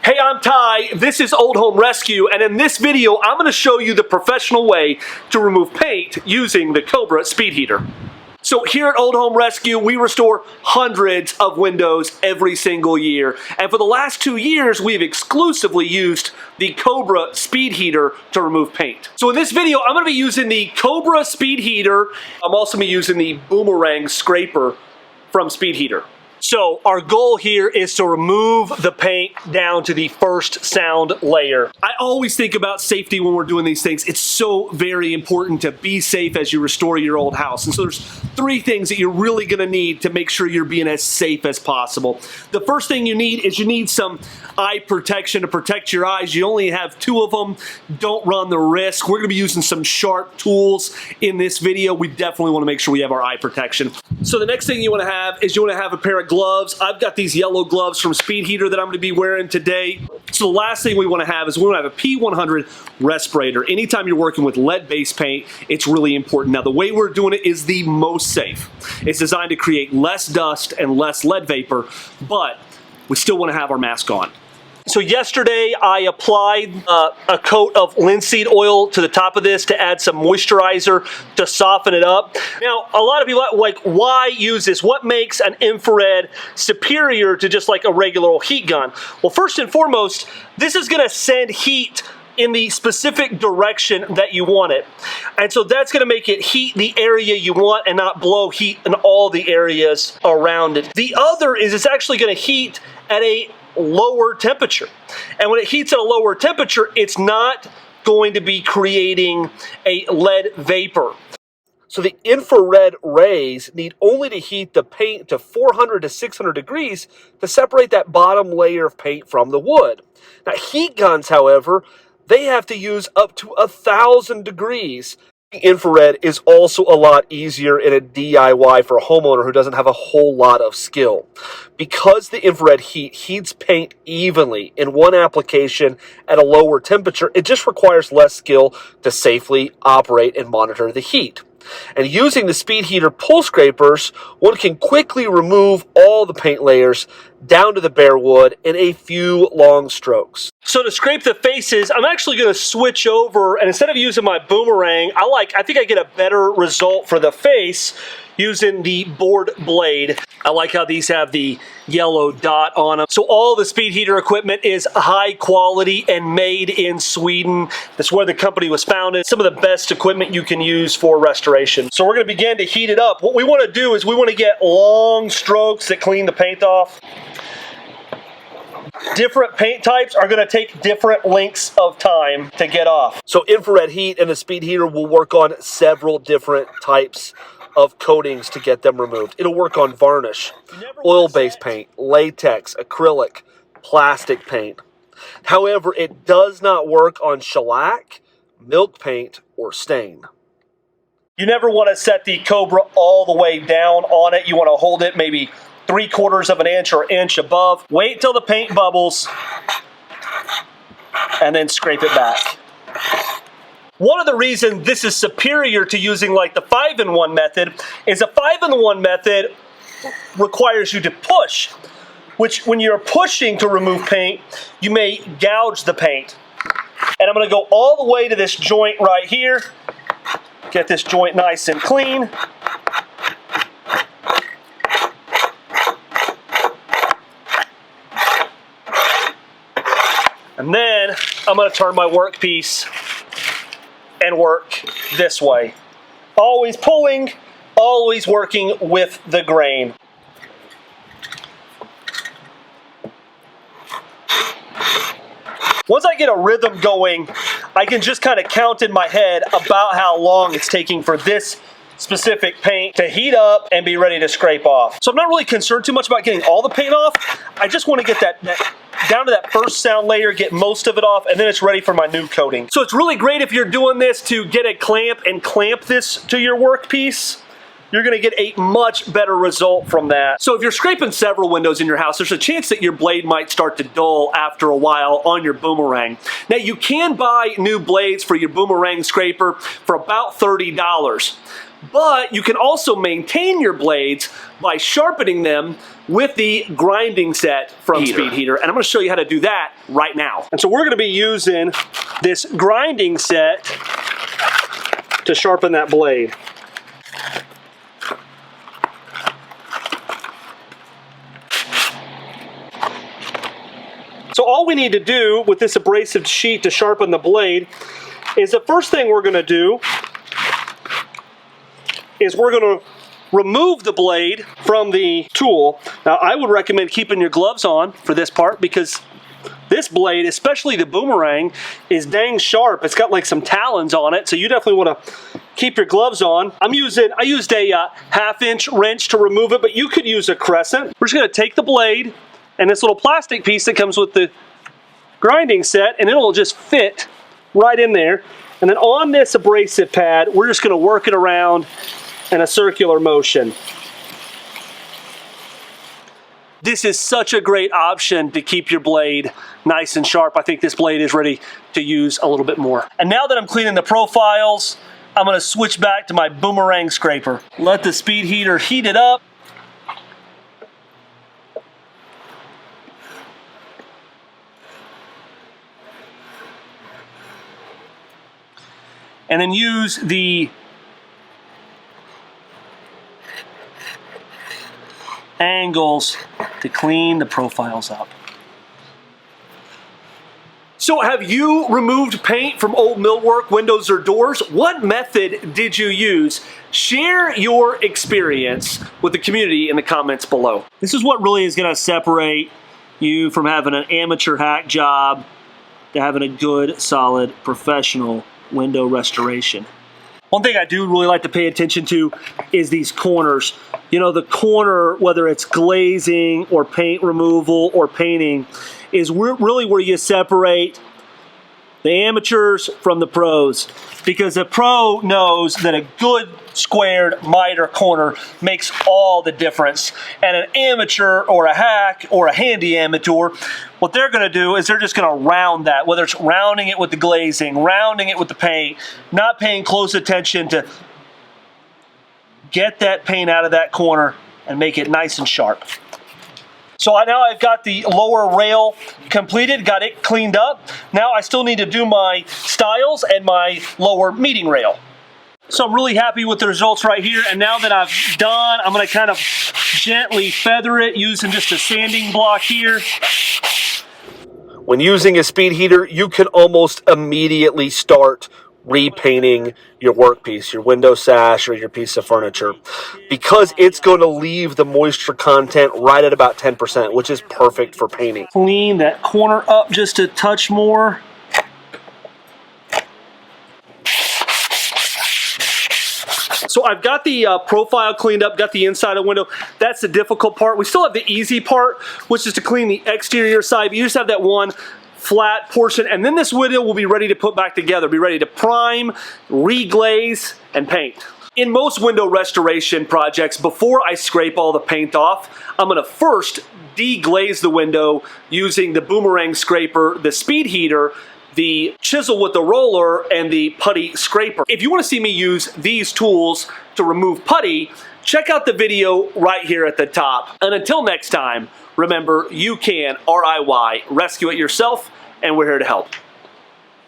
Hey, I'm Ty, this is Old Home Rescue, and in this video, I'm going to show you the professional way to remove paint using the Cobra Speedheater. So here at Old Home Rescue, we restore hundreds of windows every single year. And for the last 2 years, we've exclusively used the Cobra Speedheater to remove paint. So in this video, I'm going to be using the Cobra Speedheater. I'm also going to be using the boomerang scraper from Speedheater. So our goal here is to remove the paint down to the first sound layer. I always think about safety when we're doing these things. It's so very important to be safe as you restore your old house. And so there's 3 things that you're really gonna need to make sure you're being as safe as possible. The first thing you need is you need some eye protection to protect your eyes. You only have 2 of them. Don't run the risk. We're gonna be using some sharp tools in this video. We definitely wanna make sure we have our eye protection. So the next thing you wanna have is you wanna have a pair of gloves. I've got these yellow gloves from Speedheater that I'm gonna be wearing today. So the last thing we wanna have is we wanna have a P100 respirator. Anytime you're working with lead-based paint, it's really important. Now the way we're doing it is the most safe. It's designed to create less dust and less lead vapor, but we still wanna have our mask on. So yesterday I applied a coat of linseed oil to the top of this to add some moisturizer to soften it up. Now, a lot of people are like, why use this? What makes an infrared superior to just like a regular old heat gun? Well, first and foremost, this is gonna send heat in the specific direction that you want it. And so that's gonna make it heat the area you want and not blow heat in all the areas around it. The other is it's actually gonna heat at a lower temperature. And when it heats at a lower temperature, it's not going to be creating a lead vapor. So the infrared rays need only to heat the paint to 400 to 600 degrees to separate that bottom layer of paint from the wood. Now heat guns, however, they have to use up to 1,000 degrees. Infrared is also a lot easier in a DIY for a homeowner who doesn't have a whole lot of skill. Because the infrared heat heats paint evenly in one application at a lower temperature, it just requires less skill to safely operate and monitor the heat. And using the Speedheater pull scrapers, one can quickly remove all the paint layers down to the bare wood in a few long strokes. So to scrape the faces, I'm actually going to switch over, and instead of using my boomerang, I think I get a better result for the face using the bored blade. I like how these have the yellow dot on them. So all the Speedheater equipment is high quality and made in Sweden. That's where the company was founded. Some of the best equipment you can use for restoration. So we're going to begin to heat it up. What we want to do is we want to get long strokes that clean the paint off. Different paint types are going to take different lengths of time to get off. So infrared heat and the Speedheater will work on several different types of coatings to get them removed. It'll work on varnish, oil-based paint, latex, acrylic, plastic paint. However, it does not work on shellac, milk paint, or stain. You never want to set the Cobra all the way down on it. You want to hold it maybe 3/4 of an inch or inch above. Wait till the paint bubbles and then scrape it back. One of the reasons this is superior to using like the 5-in-1 method is a 5-in-1 method requires you to push, which when you're pushing to remove paint, you may gouge the paint. And I'm gonna go all the way to this joint right here, get this joint nice and clean. And then I'm going to turn my workpiece and work this way. Always pulling, always working with the grain. Once I get a rhythm going, I can just kind of count in my head about how long it's taking for this specific paint to heat up and be ready to scrape off. So I'm not really concerned too much about getting all the paint off. I just want to get that down to that first sound layer, get most of it off, and then it's ready for my new coating. So it's really great if you're doing this to get a clamp and clamp this to your workpiece. You're gonna get a much better result from that. So if you're scraping several windows in your house, there's a chance that your blade might start to dull after a while on your boomerang. Now you can buy new blades for your boomerang scraper for about $30. But you can also maintain your blades by sharpening them with the grinding set from Speedheater, and I'm going to show you how to do that right now. And so we're going to be using this grinding set to sharpen that blade. So all we need to do with this abrasive sheet to sharpen the blade is the first thing we're going to do is we're going to remove the blade from the tool. Now I would recommend keeping your gloves on for this part because this blade, especially the boomerang, is dang sharp. It's got like some talons on it, so you definitely want to keep your gloves on. I used a 1/2-inch wrench to remove it, but you could use a crescent. We're just going to take the blade and this little plastic piece that comes with the grinding set, and it'll just fit right in there. And then on this abrasive pad, we're just going to work it around in a circular motion. This is such a great option to keep your blade nice and sharp. I think this blade is ready to use a little bit more. And now that I'm cleaning the profiles, I'm going to switch back to my boomerang scraper. Let the Speedheater heat it up. And then use the angles to clean the profiles up. So have you removed paint from old millwork, windows, or doors? What method did you use? Share your experience with the community in the comments below. This is what really is going to separate you from having an amateur hack job to having a good, solid, professional window restoration. One thing I do really like to pay attention to is these corners. You know, the corner, whether it's glazing or paint removal or painting, is really where you separate the amateurs from the pros. Because a pro knows that a good squared miter corner makes all the difference. And an amateur or a hack or a handy amateur, what they're going to do is they're just going to round that, whether it's rounding it with the glazing, rounding it with the paint, not paying close attention to get that paint out of that corner and make it nice and sharp. So now I've got the lower rail completed, got it cleaned up. Now I still need to do my stiles and my lower meeting rail. So I'm really happy with the results right here. And now that I've done, I'm going to kind of gently feather it using just a sanding block here. When using a Speedheater, you can almost immediately start repainting your workpiece, your window sash, or your piece of furniture, because it's going to leave the moisture content right at about 10%, which is perfect for painting. Clean that corner up just a touch more. So I've got the profile cleaned up, got the inside of the window. That's the difficult part. We still have the easy part, which is to clean the exterior side. But you just have that one flat portion, and then this window will be ready to put back together, be ready to prime, reglaze, and paint. In most window restoration projects, before I scrape all the paint off, I'm going to first deglaze the window using the boomerang scraper, the Speedheater, the chisel with the roller, and the putty scraper. If you want to see me use these tools to remove putty, check out the video right here at the top. And until next time, remember, you can, RIY, rescue it yourself, and we're here to help.